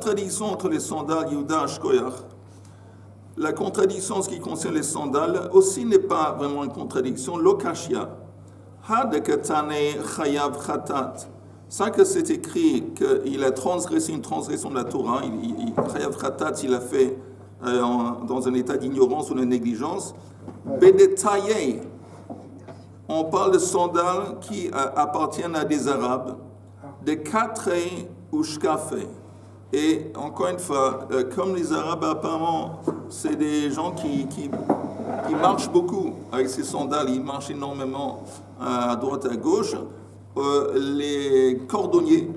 Contradiction entre les sandales Yehuda Shkoyach. La contradiction en ce qui concerne les sandales aussi n'est pas vraiment une contradiction. Lokashia. Hadekatane chayav chatat. Ça que c'est écrit qu'il a transgressé une transgression de la Torah. Chayav chatat, il a fait dans un état d'ignorance ou de négligence. Bedetaye. On parle de sandales qui appartiennent à des Arabes. De katre ou shkafe. Et encore une fois, comme les Arabes apparemment, c'est des gens qui marchent beaucoup avec ces sandales, ils marchent énormément à droite et à gauche. Les cordonniers,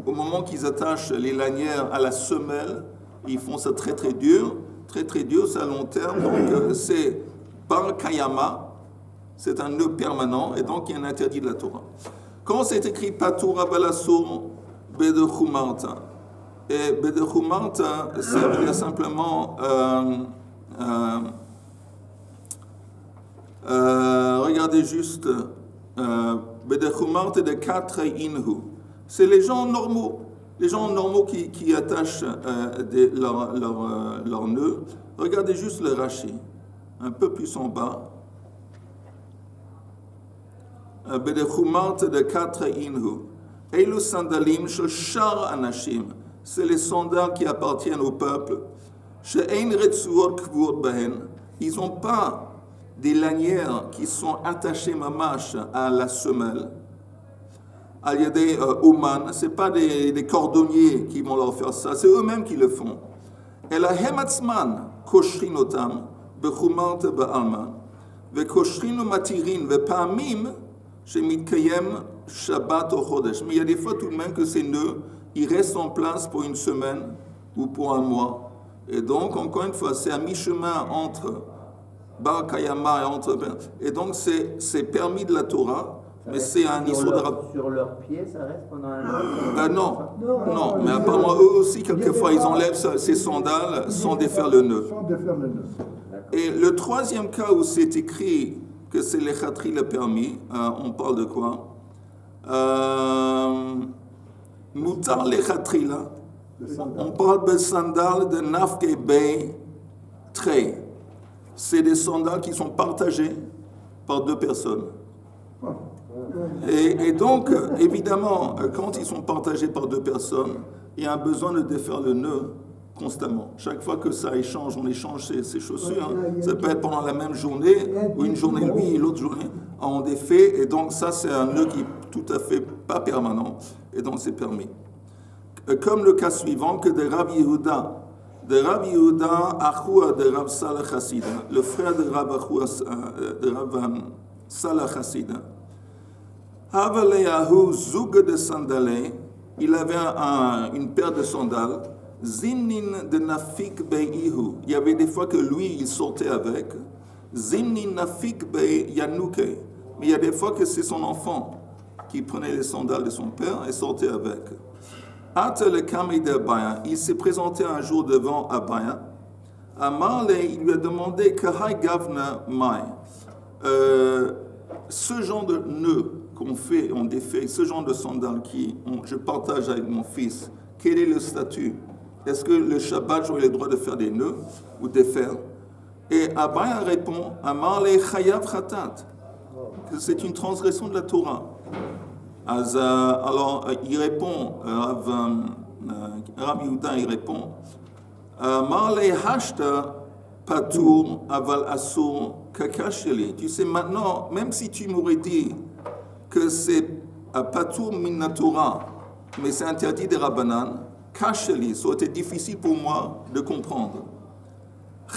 au moment qu'ils attachent les lanières à la semelle, ils font ça très très dur, c'est à long terme. Donc c'est par Kayama, c'est un nœud permanent, et donc il y a un interdit de la Torah. Quand c'est écrit Patura Balasur Bedechumarta, et Bedechumarta, ça veut dire simplement regardez juste Bedechumarta de 4 inhu. C'est les gens normaux qui attachent leur nœud. Regardez juste le Rashi, un peu plus en bas. Bedechumarta de 4 inhu. Elu sandalim shel shar anashim. C'est les sandales qui appartiennent au peuple. Ils n'ont pas des lanières qui sont attachées mamash à la semelle. Ce n'est pas des cordonniers qui vont leur faire ça, c'est eux-mêmes qui le font. Et la hematzman koshrin otam bechumart ba'alman vekoshrin matirin vepamim shemitkayem shabbat o chodesh. Mais il y a des fois tout de même que ces nœuds ils restent en place pour une semaine ou pour un mois. Et donc, encore une fois, c'est à mi-chemin entre Bar Kayama et entre... Et donc, c'est permis de la Torah, mais c'est un issue de... Sur leurs pieds, ça reste pendant un an? Non. Mais apparemment, eux aussi, quelquefois, ils enlèvent ces sandales sans défaire le nœud. Et le troisième cas où c'est écrit que c'est l'echatri le permis, on parle de quoi Moutar lechatrila. On parle de sandales de Nafke Bey Trey. C'est des sandales qui sont partagées par 2 personnes. Et donc, évidemment, quand ils sont partagés par 2 personnes, il y a un besoin de défaire le nœud constamment. Chaque fois que ça échange, on échange ses chaussures. Ça peut être pendant la même journée, ou une journée lui et l'autre journée, on défait. Et donc ça, c'est un nœud qui est tout à fait pas permanent. Et donc c'est permis. Comme le cas suivant que de Rav Yehuda, Achua de Rav Salah Chassida, le frère de Rav Achua, de Rav Salah Chassida. Havaleyahu Zug de sandales, il avait une paire de sandales. Zimnin de Nafik Beihu, il y avait des fois que lui, il sortait avec. Zimnin Nafik Bei Yanouke, mais il y a des fois que c'est son enfant qui prenait les sandales de son père et sortait avec. Le Kamei de Abaya, il s'est présenté un jour devant Abaya. Amarle, il lui a demandé Kahai Gavna Mai. Ce genre de nœud qu'on fait, on défait, ce genre de sandales je partage avec mon fils, quel est le statut? Est-ce que le Shabbat, j'aurai le droit de faire des nœuds ou de faire? Et Abaya répond Amarle Chayav Khatat, que c'est une transgression de la Torah. Alors, il répond, Rav Yehuda, il répond, Marley hashta patur aval asur kakasheli. Tu sais, maintenant, même si tu m'aurais dit que c'est patur min Torah, mais c'est interdit des Rabbanan, kasheli, ça aurait été difficile pour moi de comprendre.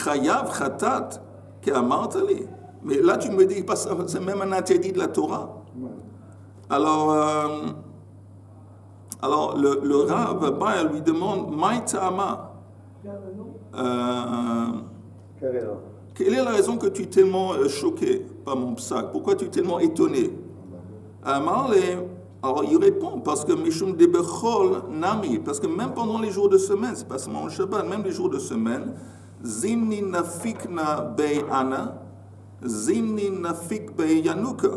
Chayav chatat ke amartali. Mais là, tu me dis, c'est même un interdit de la Torah. Alors le Rav Baal lui demande Maïtama. Quelle est la raison que tu es tellement choqué par mon psak? Pourquoi tu es tellement étonné? Alors il répond parce que Mishum de Bechol Nami, parce que même pendant les jours de semaine, c'est pas seulement le Shabbat, même les jours de semaine, Zimni Nafikna Bei Ana, Zimni Nafik Bei Yanuka.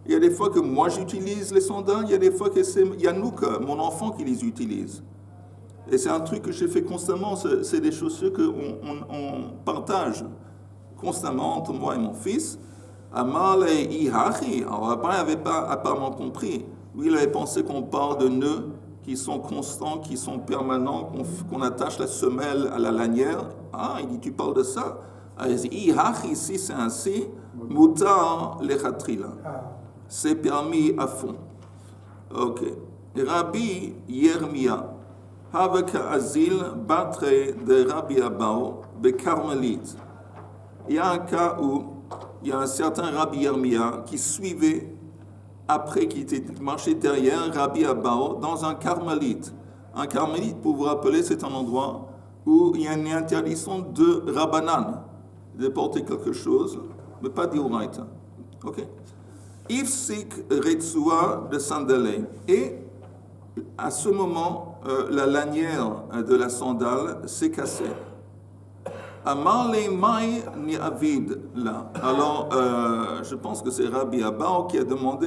Il y a des fois que moi j'utilise les sandales, il y a des fois que c'est Yanouka, mon enfant, qui les utilise. Et c'est un truc que j'ai fait constamment, c'est des chaussures qu'on partage constamment entre moi et mon fils. Amal et Ihachi, alors après, il n'avait pas apparemment compris. Lui, il avait pensé qu'on parle de nœuds qui sont constants, qui sont permanents, qu'on attache la semelle à la lanière. Ah, il dit, tu parles de ça? Il dit, Ihachi, ici, c'est ainsi, mutar lechatrila. C'est permis à fond. Ok. Rabbi Yermia. Avec Azil, batre de Rabbi Abao, de Carmélite. Il y a un cas où il y a un certain Rabbi Yermia qui suivait, après qu'il était marché derrière Rabbi Abao, dans un Carmélite. Un Carmélite, pour vous rappeler, c'est un endroit où il y a une interdiction de Rabbanan, de porter quelque chose, mais pas d'Oraita. Ok? Ifsik Retsua de Sandalé. Et à ce moment, la lanière de la sandale s'est cassée. Amar le mai ni avid là. Alors, je pense que c'est Rabbi Abao qui a demandé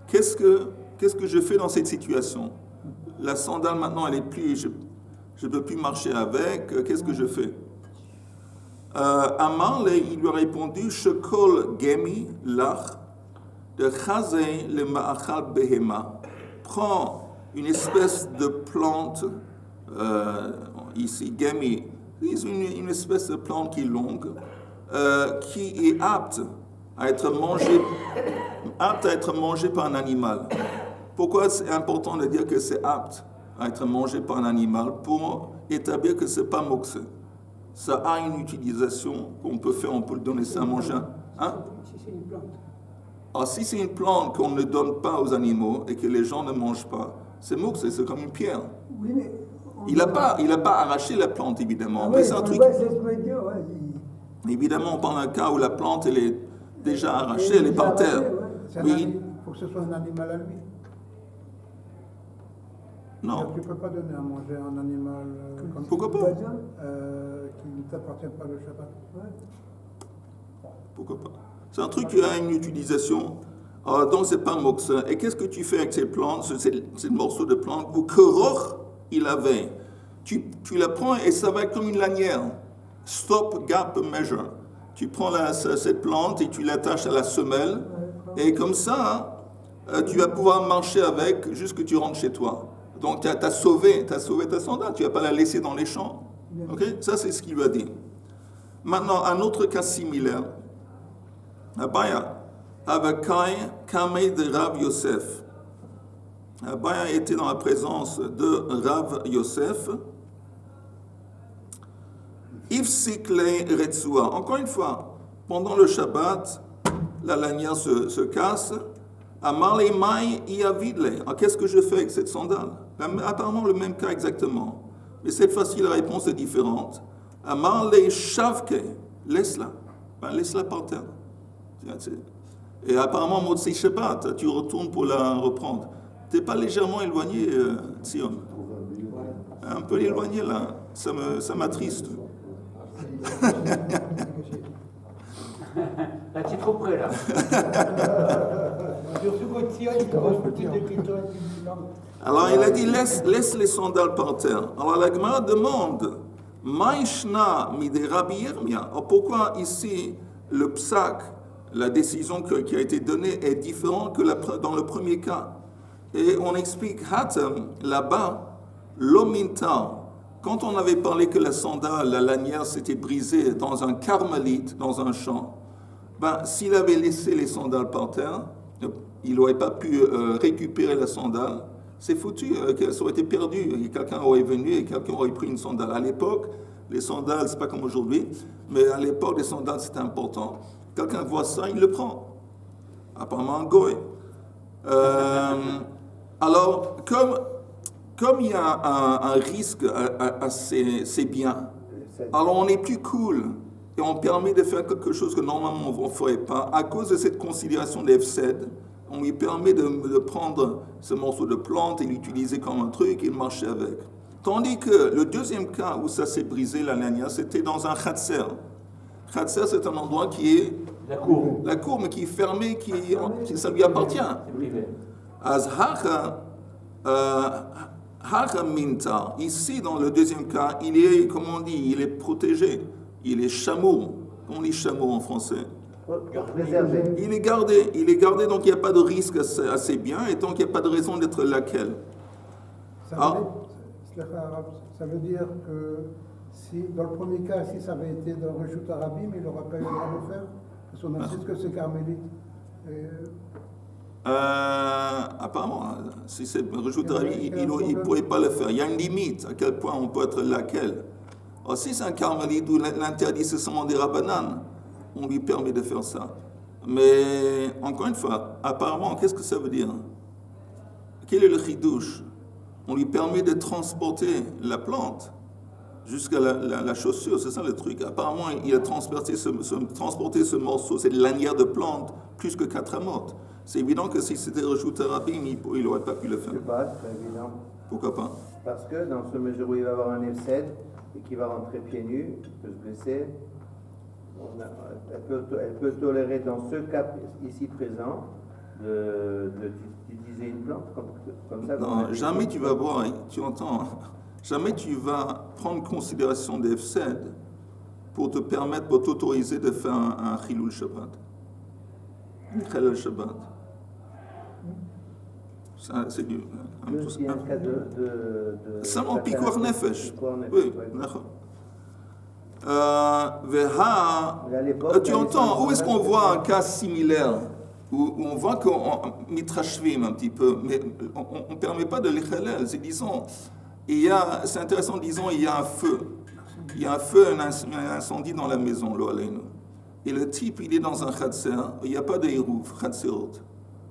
qu'est-ce que je fais dans cette situation? La sandale maintenant, elle est plus, je ne peux plus marcher avec. Qu'est-ce que je fais? Amar le, il lui a répondu Shekol gemi lach de chazé le ma'achal behema. Prends une espèce de plante, ici, gemi, une espèce de plante qui est longue, qui est apte à être mangée par un animal. Pourquoi c'est important de dire que c'est apte à être mangé par un animal? Pour établir que ce n'est pas moksé. Ça a une utilisation qu'on peut faire, on peut le donner ça à manger. Hein? Si c'est une plante. Alors, si c'est une plante qu'on ne donne pas aux animaux et que les gens ne mangent pas, c'est moksé, c'est comme une pierre. Oui, mais Il n'a pas arraché la plante, évidemment. Mais c'est un truc. Évidemment, on parle d'un cas où la plante, elle est déjà arrachée, elle est par terre. Oui. Il faut que ce soit un animal à lui. Non. Tu ne peux pas donner à manger à un animal comme Pourquoi pas? qui ne t'appartient pas le Shabbat. Pourquoi pas? C'est un truc qui a une utilisation. Alors, donc, c'est pas moxa. Et qu'est-ce que tu fais avec ces plantes, ces morceaux de plantes où Keroch, il avait? Tu la prends et ça va être comme une lanière. Stop, gap, measure. Tu prends cette plante et tu l'attaches à la semelle. Et comme ça, tu vas pouvoir marcher avec jusqu'à ce que tu rentres chez toi. Donc, tu as sauvé ta sandale. Tu ne vas pas la laisser dans les champs. Okay? Ça, c'est ce qu'il lui a dit. Maintenant, un autre cas similaire. Abaya, avec Kamei de Rav Yosef. Abaya était dans la présence de Rav Yosef. Ifsikle Retsua. Encore une fois, pendant le Shabbat, la lanière se casse. Amar le mai iavidle. Alors, qu'est-ce que je fais avec cette sandale? Apparemment, le même cas exactement. Mais cette fois-ci, la réponse est différente. Amar le shavke. Laisse-la. Laisse-la par terre. Et apparemment, Motsi Shabbat, tu retournes pour la reprendre. Tu n'es pas légèrement éloigné, Sion? Un peu éloigné, là. Ça m'attriste. Là, tu es trop près, là. Alors, il a dit, laisse les sandales par terre. Alors, la Gemara demande, Maïshna mide Rabbi Yermia. Alors, pourquoi ici, le psak, la décision qui a été donnée est différente que dans le premier cas? Et on explique, Hatem, là-bas, l'omintar. Quand on avait parlé que la sandale, la lanière s'était brisée dans un carmélite, dans un champ, s'il avait laissé les sandales par terre, il n'aurait pas pu récupérer la sandale. C'est foutu, ça aurait été perdu. Et quelqu'un aurait venu et quelqu'un aurait pris une sandale. À l'époque, les sandales, c'est pas comme aujourd'hui, mais à l'époque, les sandales, c'était important. Quelqu'un voit ça, il le prend. Apparemment, un goy. Alors, comme il y a un risque à ces biens, alors on est plus cool et on permet de faire quelque chose que normalement on ne ferait pas. À cause de cette considération d'Efsed, on lui permet de prendre ce morceau de plante et l'utiliser comme un truc et de marcher avec. Tandis que le deuxième cas où ça s'est brisé, la lanière, c'était dans un khatser. Khatser, c'est un endroit qui est... La cour. La cour, mais qui est fermée, ça lui appartient. C'est privé. Azhacha, Haraminta, ici dans le deuxième cas, il est, comme on dit, il est protégé. Il est chameau. On dit chameau en français. Réservé. Il est gardé, donc il n'y a pas de risque à ses biens, et donc il n'y a pas de raison d'être laquelle. Ça veut dire que si, dans le premier cas, si ça avait été dans Reshut Arabim, il n'aurait pas eu le droit de le faire, parce qu'on insiste que c'est carmélite. Apparemment, si c'est Reshut Arabim, il ne pourrait pas le faire. Il y a une limite à quel point on peut être laquelle. Alors, si c'est un carmélite où l'interdit c'est seulement des rabbanan, on lui permet de faire ça. Mais, encore une fois, apparemment, qu'est-ce que ça veut dire? Quel est le chidouche? On lui permet de transporter la plante jusqu'à la chaussure, c'est ça le truc. Apparemment, il a transporté ce morceau, cette lanière de plante, plus que 4 amotes. C'est évident que si c'était Reshut Arabim, il n'aurait pas pu le faire. Je sais pas, c'est pas évident. Pourquoi pas? Parce que dans ce mesure où il va avoir un F7 et qu'il va rentrer pieds nus, il peut se blesser, elle peut tolérer dans ce cas ici présent d'utiliser une plante comme ça. Non, jamais tu vas voir, tu entends, jamais tu vas prendre considération des F7 pour t'autoriser de faire un Chilul Shabbat. Chilul Shabbat. Ça, c'est du... Il y a un cas de seulement Pikuach Nefesh. Oui, d'accord. Tu entends, où est-ce qu'on voit un cas similaire où on voit qu'on mitrashvim un petit peu, mais on ne permet pas de l'échalel. C'est, disons, c'est intéressant, disons, il y a un feu. Il y a un feu, un incendie dans la maison, lo aleinu. Et le type, il est dans un khatser, il n'y a pas de hirouf, khatserot.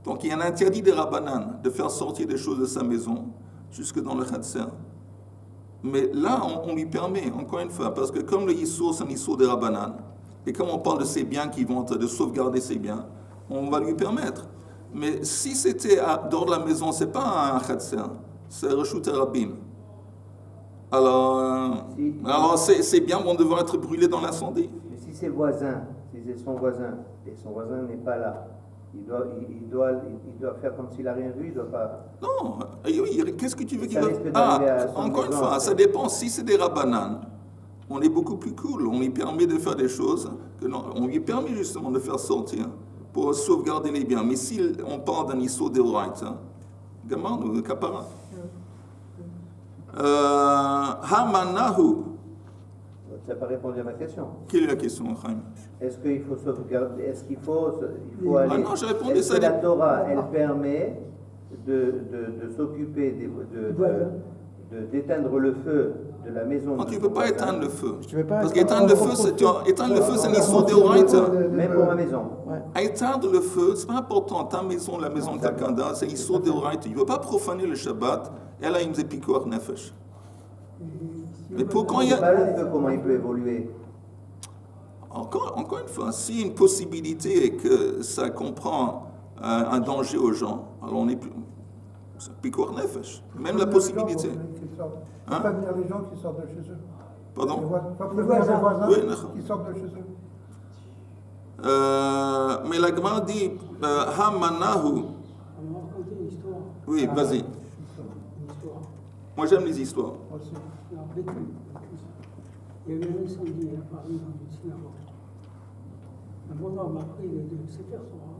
Donc il y a un interdit des rabbanan de faire sortir des choses de sa maison jusque dans le khatser. Mais là, on lui permet, encore une fois, parce que comme le Yissour, c'est un Yissour des Rabbanan, et comme on parle de ses biens qui vont de sauvegarder ses biens, on va lui permettre. Mais si c'était dehors de la maison, c'est pas un Khatser, c'est Reshut Arabim. Alors ces biens vont devoir être brûlés dans l'incendie. Mais si c'est voisin, si c'est son voisin, et son voisin n'est pas là, il doit faire comme s'il n'a rien vu, il ne doit pas... Non, qu'est-ce que tu veux qu'il fasse? Encore une fois, ça dépend. Si c'est des rabbanan, on est beaucoup plus cool. On lui permet de faire des choses, on lui permet justement de faire sortir pour sauvegarder les biens. Mais si on parle d'un issue de oraita, gamin ou kapara. Hamanahu. Ça n'a pas répondu à ma question. Quelle est la question, Chaim? Est-ce qu'il faut sauvegarder, est-ce qu'il faut aller... non, j'ai répondu ça. La Torah, elle permet de s'occuper, d'éteindre le feu de la maison. Non, tu ne peux pas éteindre le feu. Parce qu'éteindre le feu, c'est une histoire de oraita. Même pour ma maison. Ouais. Éteindre le feu, c'est pas important. Ta maison, la maison de quelqu'un d'autre, c'est une histoire de oraita. Tu ne veux pas profaner le Shabbat. Elle a une zépikoar nefesh. Mais pourquoi il y a... Pas le feu, comment il peut évoluer? Encore une fois, s'il y a une possibilité que ça comprend un danger aux gens, alors on est plus... C'est Pikuach Nefesh. Même la possibilité. Hein? Pas venir les gens qui sortent de chez eux. Pardon? Pas venir les voisins qui sortent de chez eux. Mais la Gemara dit Hamanahu. Oui, vas-y. Moi j'aime les histoires. Il y a eu un incendie à Paris dans une synagogue. Un bonhomme a pris les deux Sefer Torah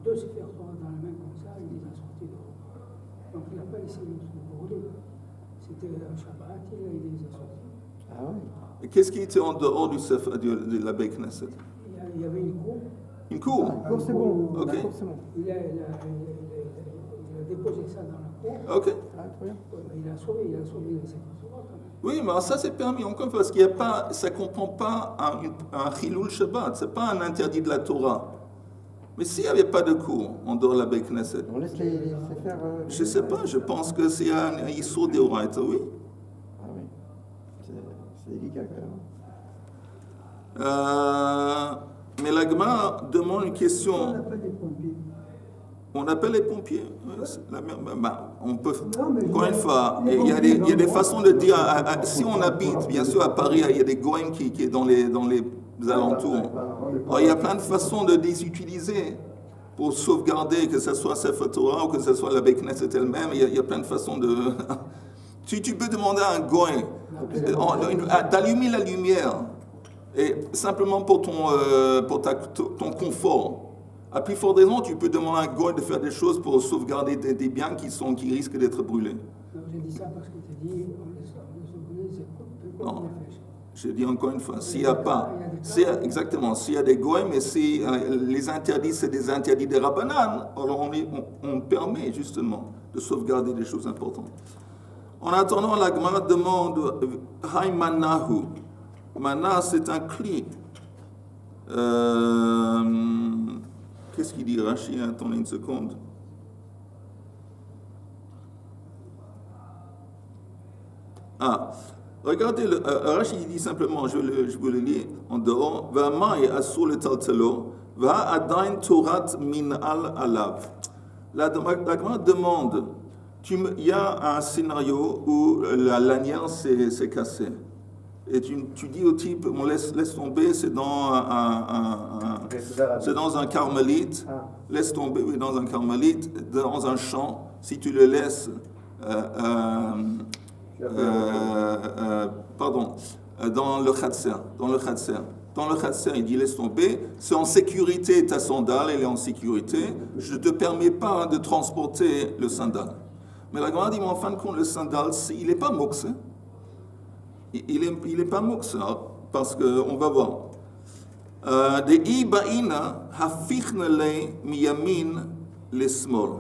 dans la main comme ça, il les a sortis dehors. Donc il n'a pas laissé le truc brûler. C'était un Shabbat, il les a sortis. Ah oui. Et qu'est-ce qui était en dehors du Sefer de la Beit Knesset? Il y avait une cour. Une cour? C'est bon. Ok. Il a déposé ça dans la cour. Ok. Il a sauvé les Sefer Torah quand même. Oui, mais ça c'est permis encore parce qu'il y a pas, ça ne comprend pas un Chilul Shabbat, ce n'est pas un interdit de la Torah. Mais s'il n'y avait pas de cours en dehors de la Beit Knesset, on laisse les faire. Je ne sais pas, je pense que c'est un Issur d'Oraita, oui. Ah oui, c'est délicat quand même. Mais la Gemara demande une question. On appelle les pompiers. On appelle les pompiers. On peut. Encore une fois, il y a des façons de dire. Si on habite, bien sûr, à Paris, il y a des goïms qui sont dans les alentours. Alors, il y a plein de façons de les utiliser. pour sauvegarder, que ce soit Sefer Torah ou que ce soit la Beit Knesset elle-même. Il y a plein de façons de... tu peux demander à un goy d'allumer la lumière, et simplement pour ton confort. À plus forte raison, tu peux demander à un goy de faire des choses pour sauvegarder des biens qui risquent d'être brûlés. Non, j'ai dit ça parce que tu as dit, c'est Non, je dis encore une fois, s'il y a pas, exactement, s'il y a des goyim, mais si les interdits, c'est des interdits des rabbanan, alors on permet justement de sauvegarder des choses importantes. En attendant, la Gemara demande Hay manahu. Mana, c'est un cli. Qu'est-ce qu'il dit Rashi? Attendez une seconde. Regardez, Rashi dit simplement, je vous le lis en dehors, Va'mai asur le taltelo, va'adain torat min al alav. La Gemara demande, il y a un scénario où la lanière s'est cassée. Et tu dis au type, on laisse tomber, c'est dans un carmélite, laisse tomber, oui, dans un carmélite, dans un champ, si tu le laisses, dans le khatser, il dit laisse tomber, c'est en sécurité ta sandale, elle est en sécurité, je ne te permets pas de transporter le sandal. Mais la Gemara dit, mais en fin de compte, le sandal, il n'est pas moksé. Il est pas moksé, parce qu'on va voir. De iba'ina hafichna le miyamin le smol.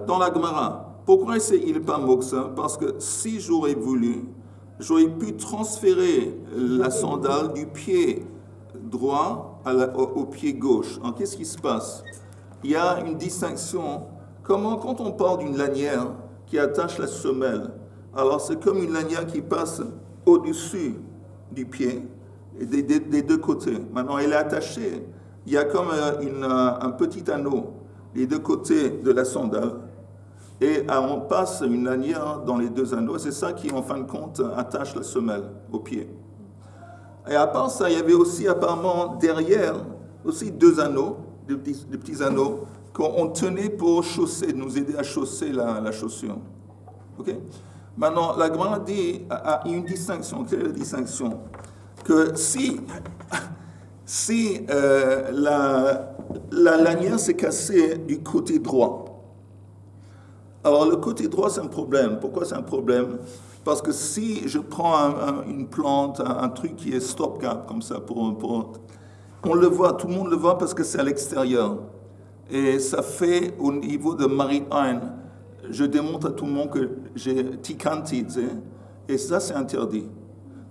Dans la Gemara. Pourquoi il n'est pas moksé? Parce que si j'aurais voulu, j'aurais pu transférer la sandale du pied droit au pied gauche. Alors, qu'est-ce qui se passe? Il y a une distinction. Quand on parle d'une lanière qui attache la semelle, alors c'est comme une lanière qui passe au-dessus du pied, et des deux côtés. Maintenant, elle est attachée. Il y a comme un petit anneau des deux côtés de la sandale, et on passe une lanière dans les deux anneaux. C'est ça qui, en fin de compte, attache la semelle au pied. Et à part ça, il y avait aussi apparemment derrière aussi deux anneaux, des petits anneaux, qu'on tenait pour chausser, nous aider à chausser la chaussure. Ok? Maintenant, la Gemara dit a une distinction. Quelle est la distinction? Que si la lanière s'est cassée du côté droit, alors le côté droit c'est un problème. Pourquoi c'est un problème? Parce que si je prends une plante, un truc qui est stopgap comme ça, on le voit, tout le monde le voit parce que c'est à l'extérieur. Et ça fait au niveau de Marit Ein, je démontre à tout le monde que j'ai tikanti, et ça c'est interdit.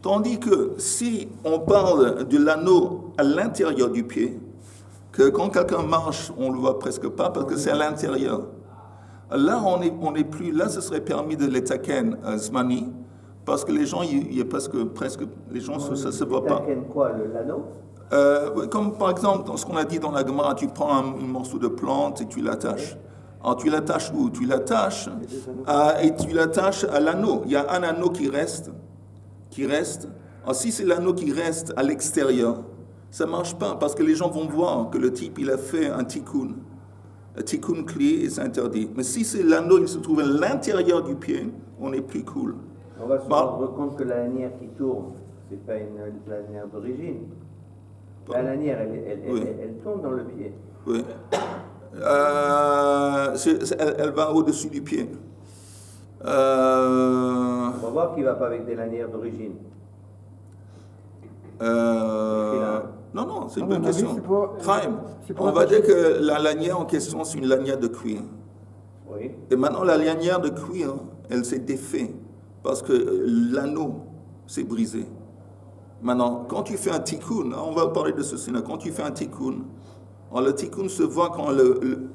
Tandis que si on parle de l'anneau à l'intérieur du pied, que quand quelqu'un marche, on ne le voit presque pas parce que c'est à l'intérieur. Là, on est plus, là, ce serait permis de l'étaken zmani, parce que les gens, il y a presque les gens, ça ne se voit pas. L'étaken quoi, l'anneau? Comme par exemple, dans ce qu'on a dit dans la Gemara, tu prends un morceau de plante et tu l'attaches. Alors tu l'attaches où? Tu l'attaches et tu l'attaches à l'anneau. Il y a un anneau qui reste. Alors si c'est l'anneau qui reste à l'extérieur, ça ne marche pas parce que les gens vont voir que le type il a fait un tikkun kli et c'est interdit. Mais si c'est l'anneau, il se trouve à l'intérieur du pied, on est plus cool. On va se rendre compte que la lanière qui tourne, c'est pas une lanière d'origine. La lanière, elle tourne dans le pied. Oui. Elle va au-dessus du pied. On va voir qu'il ne va pas avec des lanières d'origine. Non, c'est une bonne question. On va dire que la lanière en question, c'est une lanière de cuir. Oui. Et maintenant, la lanière de cuir, elle s'est défaite parce que l'anneau s'est brisé. Maintenant, quand tu fais un tikkun, on va parler de ceci là, quand tu fais un tikkun, le tikkun se voit quand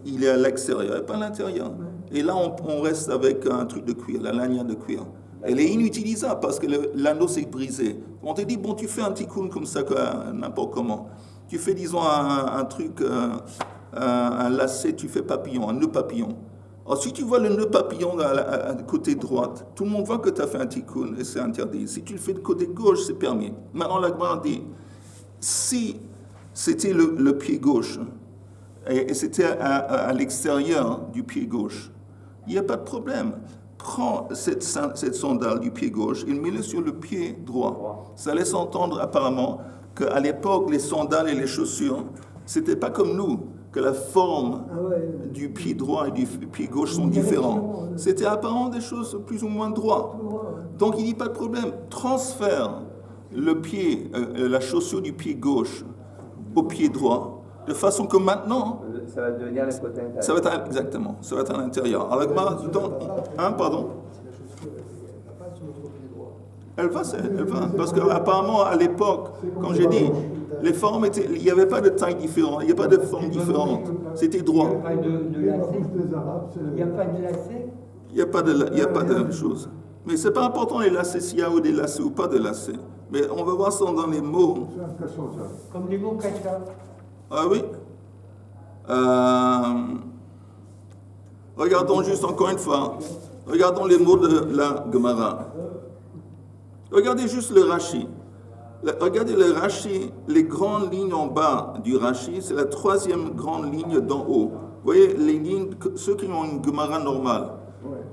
il est à l'extérieur et pas à l'intérieur. Et là, on reste avec un truc de cuir, la lanière de cuir. Elle est inutilisable parce que l'anneau s'est brisé. On te dit, bon, tu fais un tikkun comme ça, n'importe comment. Tu fais, disons, un truc, un lacet, tu fais papillon, un nœud papillon. Alors, si tu vois le nœud papillon à côté droite, tout le monde voit que tu as fait un tikkun et c'est interdit. Si tu le fais de côté gauche, c'est permis. Maintenant, la Gemara dit, si c'était le pied gauche, et c'était à l'extérieur du pied gauche. Il n'y a pas de problème. Prends cette sandale du pied gauche et mets-le sur le pied droit. Ça laisse entendre apparemment qu'à l'époque, les sandales et les chaussures, c'était pas comme nous, que la forme du pied droit et du pied gauche sont différents. C'était apparemment des choses plus ou moins droites. Donc il n'y a pas de problème. Transfère le pied, la chaussure du pied gauche au pied droit, de façon que maintenant, Ça va devenir les côtés intérieurs. ça va être exactement, ça va être à l'intérieur. Alors, pardon. Elle va, parce qu'apparemment à l'époque, comme j'ai dit, les formes étaient, il n'y avait pas de taille différente, il n'y a pas de forme différente, c'était droit. Il n'y a pas de lacets. Il n'y a pas de chose. Mais c'est pas important les lacets, s'il y a ou des lacets ou pas de lacets. Mais on va voir ça dans les mots. Comme les mots kacha. Ah oui. Regardons juste encore une fois. Regardons les mots de la Gemara. Regardez juste le Rashi. Regardez le Rashi, les grandes lignes en bas du Rashi, c'est la troisième grande ligne d'en haut. Vous voyez, les lignes, ceux qui ont une Gemara normale,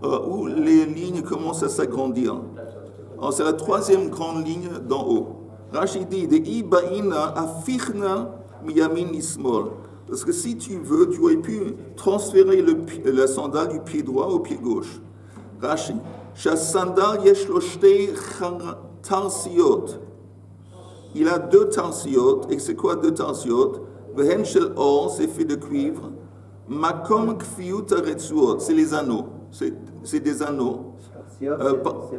où les lignes commencent à s'agrandir. Alors, c'est la troisième grande ligne d'en haut. Rashi dit, de Ibaïna afichna miyamin ismol. Parce que si tu veux, tu aurais pu transférer la sandale du pied droit au pied gauche. Rashi, sandal yesh lo shtei tarsiot. Il a 2 tarsiot. Et c'est quoi 2 tarsiot? Vehen shel or, c'est fait de cuivre. Makom kfiut aretsuot, c'est les anneaux. C'est des anneaux. C'est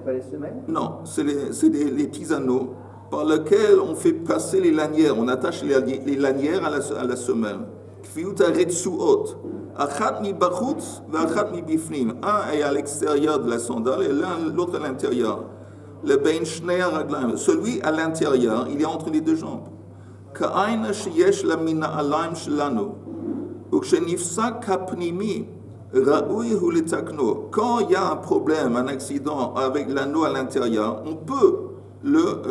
pas les semelles? Non, c'est les petits anneaux par lesquels on fait passer les lanières. On attache les lanières à la semelle. Kfiut aretsuot. Achat mi bachutz v'achat mi bifnim. Un est à l'extérieur de la sandale et l'autre à l'intérieur. Le bein shnei haraglaim. Celui à l'intérieur, il est entre les 2 jambes. Ka'aina sheyesh la mina alaim shelanu. Ukshenifsak hapnimi. Quand il y a un problème, un accident avec l'anneau à l'intérieur, on peut le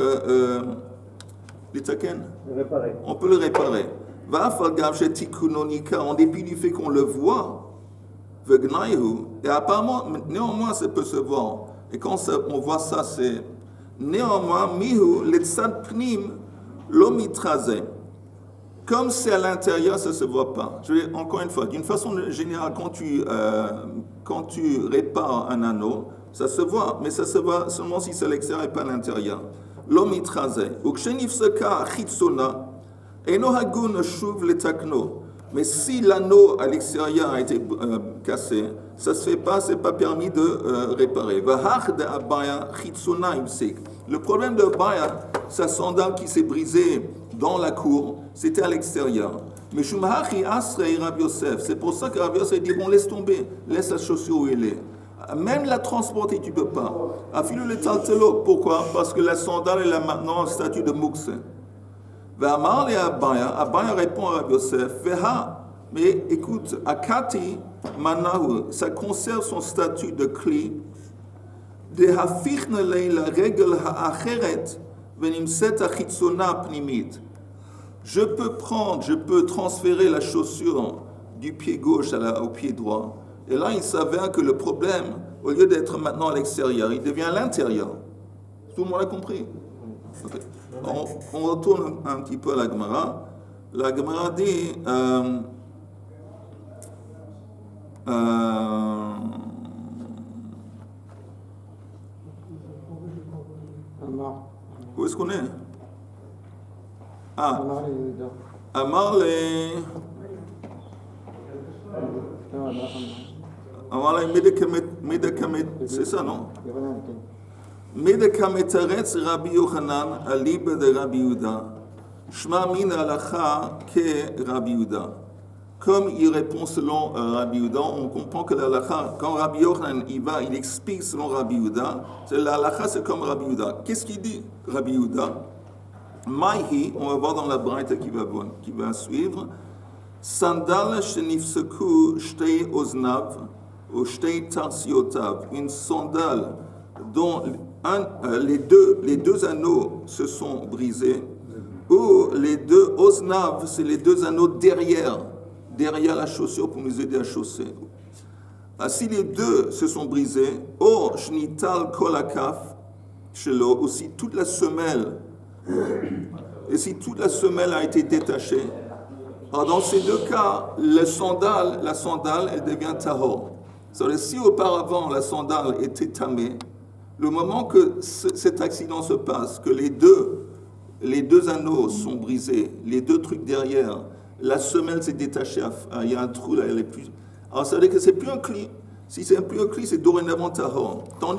Réparer. On peut le réparer. En dépit du fait qu'on le voit, et apparemment, néanmoins, ça peut se voir. Et quand on voit ça, c'est néanmoins, mihu letzad pnim lo mitraze. Comme c'est à l'intérieur, ça ne se voit pas. Je vais encore une fois, d'une façon générale, quand tu répares un anneau, ça se voit, mais ça se voit seulement si c'est à l'extérieur et pas à l'intérieur. L'omitraze. Ukshenifseka chitsona, eno hagun shuv letakno. Mais si l'anneau à l'extérieur a été cassé, ça ne se fait pas, ce n'est pas permis de réparer. Vahach de abaya chitsona imsik. Le problème de Abaya, sa sandale qui s'est brisée dans la cour, c'était à l'extérieur. Mais Shumahachi Asrei Rabbi Yosef, c'est pour ça que Rabbi Yosef dit, bon, laisse tomber, laisse la chaussure où elle est. Même la transporter, tu ne peux pas. Afilu le taltelo, pourquoi? Parce que la sandale, elle a maintenant un statut de mukse. Ve'amar le Abaya répond à Rabbi Yosef, Veha, mais écoute, Akati Manahu, ça conserve son statut de cli, de hafichne la règle ha'acheret, venimset achitzona pnimit. Je peux transférer la chaussure du pied gauche au pied droit. Et là, il s'avère que le problème, au lieu d'être maintenant à l'extérieur, il devient à l'intérieur. Tout le monde a compris? Okay. On retourne un petit peu à la Gemara. La Gemara dit... où est-ce qu'on est? Ah, Amar Medekamet, c'est ça, non? Medekameteretz Rabbi Yochanan, alib de Rabbi Yehuda, Shma min halacha ke Rabbi Yehuda. Comme il répond selon Rabbi Yehuda, on comprend que l'halakha, quand Rabbi Yochanan il explique selon Rabbi Yehuda, l'halakha c'est comme Rabbi Yehuda. Qu'est-ce qu'il dit, Rabbi Yehuda? Maïhi, on va voir dans la braïta qui va suivre, sandal shenifseku shtei oznav ou shtei tarsiotav, une sandale dont les deux anneaux se sont brisés, ou les deux oznav, c'est les 2 anneaux derrière derrière la chaussure pour nous aider à chausser. Si les deux se sont brisés, oh, shnital kolakaf, shelo, ou si toute la semelle, et si toute la semelle a été détachée, alors dans ces deux cas, la sandale, elle devient tahor. C'est-à-dire, si auparavant la sandale était tamée, le moment que cet accident se passe, que les deux anneaux sont brisés, les deux trucs derrière, la semelle s'est détachée, il y a un trou là, elle est plus. Alors ça veut dire que c'est plus un cli. Si c'est plus un cli, c'est dorénavant tahor. Tandis